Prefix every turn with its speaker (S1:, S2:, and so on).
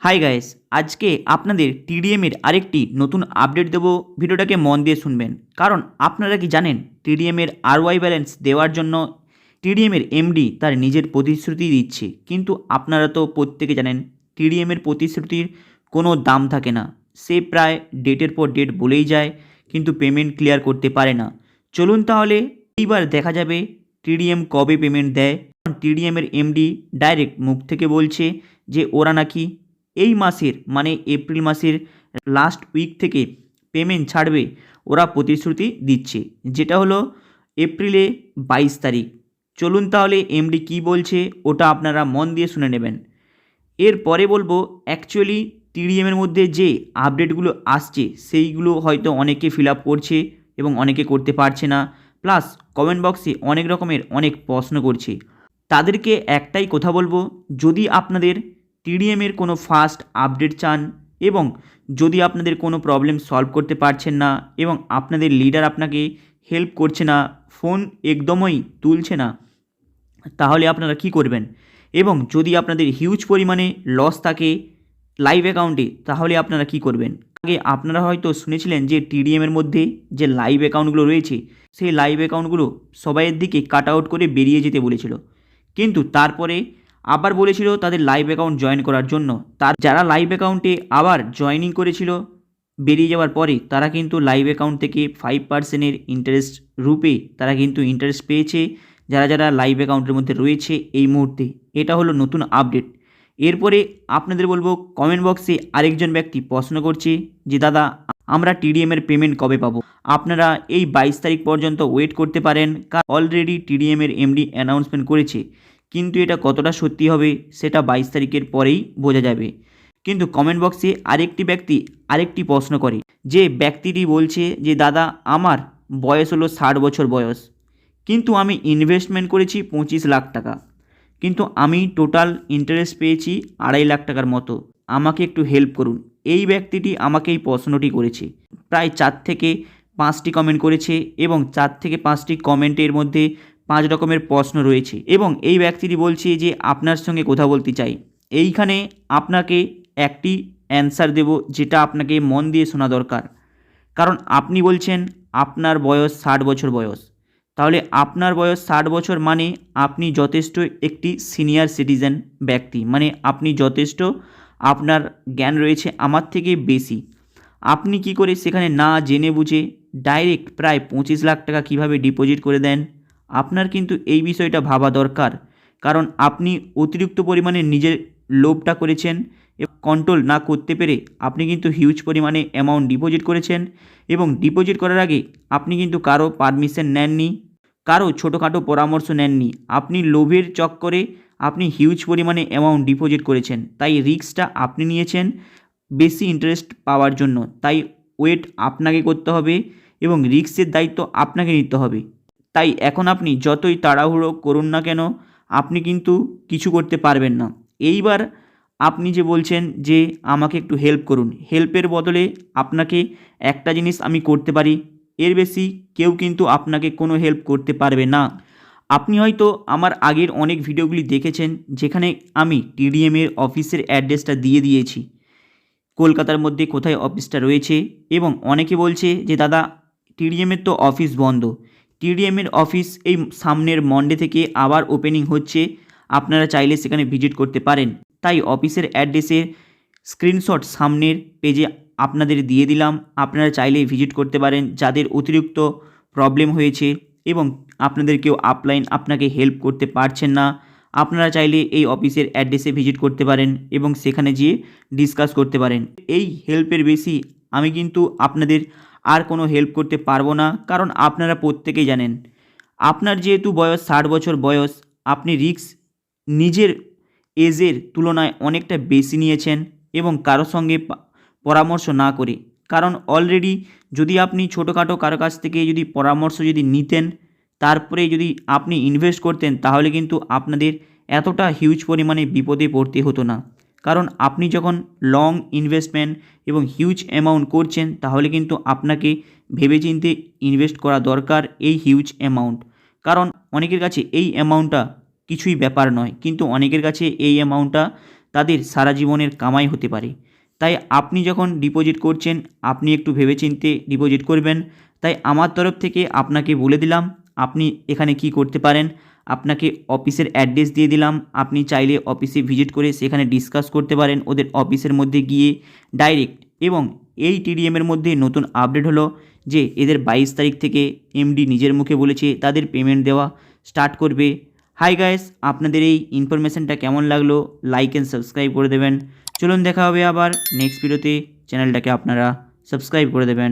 S1: Hi guys, আজকে আপনাদের টিডিএমের আরেকটি নতুন আপডেট দেবো। ভিডিওটাকে মন দিয়ে শুনবেন, কারণ আপনারা কি জানেন টিডিএমের আরওয়াই ব্যালেন্স দেওয়ার জন্য টিডিএমের এমডি তার নিজের প্রতিশ্রুতি দিচ্ছে, কিন্তু আপনারা তো প্রত্যেকে জানেন টিডিএমের প্রতিশ্রুতির কোনো দাম থাকে না। সে প্রায় ডেটের পর ডেট বলেই যায়, কিন্তু পেমেন্ট ক্লিয়ার করতে পারে না। চলুন তাহলে এইবার দেখা যাবে টিডিএম কবে পেমেন্ট দেয়। টিডিএমের এমডি ডাইরেক্ট মুখ থেকে বলছে যে ওরা নাকি এই মাসের মানে এপ্রিল মাসের লাস্ট উইক থেকে পেমেন্ট ছাড়বে। ওরা প্রতিশ্রুতি দিচ্ছে, যেটা হলো এপ্রিলে 22 তারিখ। চলুন তাহলে এমডি কি বলছে ওটা আপনারা মন দিয়ে শুনে নেবেন। এরপরে বলবো অ্যাকচুয়ালি টিডিএমের মধ্যে যে আপডেটগুলো আসছে সেইগুলো হয়তো অনেকে ফিল আপ করছে এবং অনেকে করতে পারছে না, প্লাস কমেন্ট বক্সে অনেক রকমের অনেক প্রশ্ন করছে। তাদেরকে একটাই কথা বলবো, যদি আপনাদের টিডিএমের কোনো ফাস্ট আপডেট চান এবং যদি আপনাদের কোনো প্রবলেম সলভ করতে পারছেন না এবং আপনাদের লিডার আপনাকে হেল্প করছে না, ফোন একদমই তুলছে না, তাহলে আপনারা কি করবেন? এবং যদি আপনাদের হিউজ পরিমাণে লস থাকে লাইভ অ্যাকাউন্টে, তাহলে আপনারা কি করবেন? আগে আপনারা হয়তো শুনেছিলেন যে টিডিএমের মধ্যে যে লাইভ অ্যাকাউন্টগুলো রয়েছে সেই লাইভ অ্যাকাউন্টগুলো সবাইয়ের দিকে কাট আউট করে বেরিয়ে যেতে বলেছিল, কিন্তু তারপরে আবার বলেছিল তাদের লাইভ অ্যাকাউন্ট জয়েন করার জন্য। তার যারা লাইভ অ্যাকাউন্টে আবার জয়েনিং করেছিল বেরিয়ে যাওয়ার পরে, তারা কিন্তু লাইভ অ্যাকাউন্ট থেকে 5% ইন্টারেস্ট রূপে তারা কিন্তু ইন্টারেস্ট পেয়েছে, যারা যারা লাইভ অ্যাকাউন্টের মধ্যে রয়েছে এই মুহূর্তে। এটা হলো নতুন আপডেট। এরপরে আপনাদের বলবো, কমেন্ট বক্সে আরেকজন ব্যক্তি প্রশ্ন করছে যে দাদা আমরা টিডিএমের পেমেন্ট কবে পাবো? আপনারা এই 22 তারিখ পর্যন্ত ওয়েট করতে পারেন, কারণ অলরেডি টিডিএমের এমডি অ্যানাউন্সমেন্ট করেছে, কিন্তু এটা কতটা সত্যি হবে সেটা 22 তারিখের পরেই বোঝা যাবে। কিন্তু কমেন্ট বক্সে আরেকটি ব্যক্তি আরেকটি প্রশ্ন করে, যে ব্যক্তিটি বলছে যে দাদা আমার বয়স হলো 60 বছর বয়স, কিন্তু আমি ইনভেস্টমেন্ট করেছি 25 লাখ টাকা, কিন্তু আমি টোটাল ইন্টারেস্ট পেয়েছি 2.5 লাখ টাকার মতো, আমাকে একটু হেল্প করুন। এই ব্যক্তিটি আমাকে এই প্রশ্নটি করেছে, প্রায় 4 থেকে 5টি কমেন্ট করেছে এবং 4 থেকে 5টি কমেন্টের মধ্যে 5 রকমের প্রশ্ন রয়েছে এবং এই ব্যক্তিটি বলছে যে আপনার সঙ্গে কথা বলতে চাই। এইখানে আপনাকে একটি অ্যান্সার দেব, যেটা আপনাকে মন দিয়ে শোনা দরকার। কারণ আপনি বলছেন আপনার বয়স 60 বছর বয়স, তাহলে আপনার বয়স 60 বছর মানে আপনি যথেষ্ট একটি সিনিয়র সিটিজেন ব্যক্তি, মানে আপনি যথেষ্ট, আপনার জ্ঞান রয়েছে আমার থেকে বেশি। আপনি কি করে সেখানে না জেনে বুঝে ডাইরেক্ট প্রায় 25 লাখ টাকা কীভাবে ডিপোজিট করে দেন? আপনার কিন্তু এই বিষয়টা ভাবা দরকার, কারণ আপনি অতিরিক্ত পরিমাণে নিজের লোভটা করেছেন এবং কন্ট্রোল না করতে পেরে আপনি কিন্তু হিউজ পরিমাণে অ্যামাউন্ট ডিপোজিট করেছেন এবং ডিপোজিট করার আগে আপনি কিন্তু কারো পারমিশন নেননি, কারো ছোটোখাটো পরামর্শ নেননি। আপনি লোভের চক্করে আপনি হিউজ পরিমাণে অ্যামাউন্ট ডিপোজিট করেছেন, তাই রিস্কটা আপনি নিয়েছেন বেশি ইন্টারেস্ট পাওয়ার জন্য। তাই ওয়েট আপনাকে করতে হবে এবং রিস্কের দায়িত্ব আপনাকে নিতে হবে। তাই এখন আপনি যতই তাড়াহুড়ো করুন না কেন, আপনি কিন্তু কিছু করতে পারবেন না। এইবার আপনি যে বলছেন যে আমাকে একটু হেল্প করুন, হেল্পের বদলে আপনাকে একটা জিনিস আমি করতে পারি, এর বেশি কেউ কিন্তু আপনাকে কোনো হেল্প করতে পারবে না। আপনি হয়তো আমার আগের অনেক ভিডিওগুলি দেখেছেন, যেখানে আমি টিডিএমের অফিসের অ্যাড্রেসটা দিয়ে দিয়েছি, কলকাতার মধ্যে কোথায় অফিসটা রয়েছে। এবং অনেকে বলছে যে দাদা টিডিএমের তো অফিস বন্ধ। টিডিএমের অফিস এই সামনের মন্ডে থেকে আবার ওপেনিং হচ্ছে, আপনারা চাইলে সেখানে ভিজিট করতে পারেন। তাই অফিসের অ্যাড্রেসের স্ক্রিনশট সামনের পেজে আপনাদের দিয়ে দিলাম, আপনারা চাইলে ভিজিট করতে পারেন। যাদের অতিরিক্ত প্রবলেম হয়েছে এবং আপনাদের কেউ আপলাইন আপনাকে হেল্প করতে পারছেন না, আপনারা চাইলে এই অফিসের অ্যাড্রেসে ভিজিট করতে পারেন এবং সেখানে গিয়ে ডিসকাস করতে পারেন। এই হেল্পের বেশি আমি কিন্তু আপনাদের আর কোনো হেল্প করতে পারবো না, কারণ আপনারা প্রত্যেকেই জানেন আপনার যেহেতু বয়স 60 বছর বয়স, আপনি রিস্ক নিজের এজের তুলনায় অনেকটা বেশি নিয়েছেন এবং কারো সঙ্গে পরামর্শ না করে। কারণ অলরেডি যদি আপনি ছোটোখাটো কারো কাছ থেকে যদি পরামর্শ যদি নিতেন, তারপরে যদি আপনি ইনভেস্ট করতেন, তাহলে কিন্তু আপনাদের এতটা হিউজ পরিমাণে বিপদে পড়তে হতো না। কারণ আপনি যখন লং ইনভেস্টমেন্ট এবং হিউজ অ্যামাউন্ট করছেন, তাহলে কিন্তু আপনাকে ভেবেচিন্তে ইনভেস্ট করা দরকার এই হিউজ অ্যামাউন্ট। কারণ অনেকের কাছে এই অ্যামাউন্টটা কিছুই ব্যাপার নয়, কিন্তু অনেকের কাছে এই অ্যামাউন্টটা তাদের সারা জীবনের কামাই হতে পারে। তাই আপনি যখন ডিপোজিট করছেন আপনি একটু ভেবেচিন্তে ডিপোজিট করবেন। তাই আমার তরফ থেকে আপনাকে বলে দিলাম আপনি এখানে কি করতে পারেন। আপনাকে অফিসের অ্যাড্রেস দিয়ে দিলাম, আপনি চাইলে অফিসে ভিজিট করে সেখানে ডিসকাস করতে পারেন ওদের অফিসের মধ্যে গিয়ে ডাইরেক্ট। এবং এই টিডিএমের মধ্যে নতুন আপডেট হলো যে এদের 22 তারিখ থেকে এমডি নিজের মুখে বলেছে তাদের পেমেন্ট দেওয়া স্টার্ট করবে। হাই গাইস, আপনাদের এই ইনফরমেশনটা কেমন লাগলো লাইক অ্যান্ড সাবস্ক্রাইব করে দেবেন। চলুন দেখা হবে আবার নেক্সট ভিডিওতে, চ্যানেলটাকে আপনারা সাবস্ক্রাইব করে দেবেন।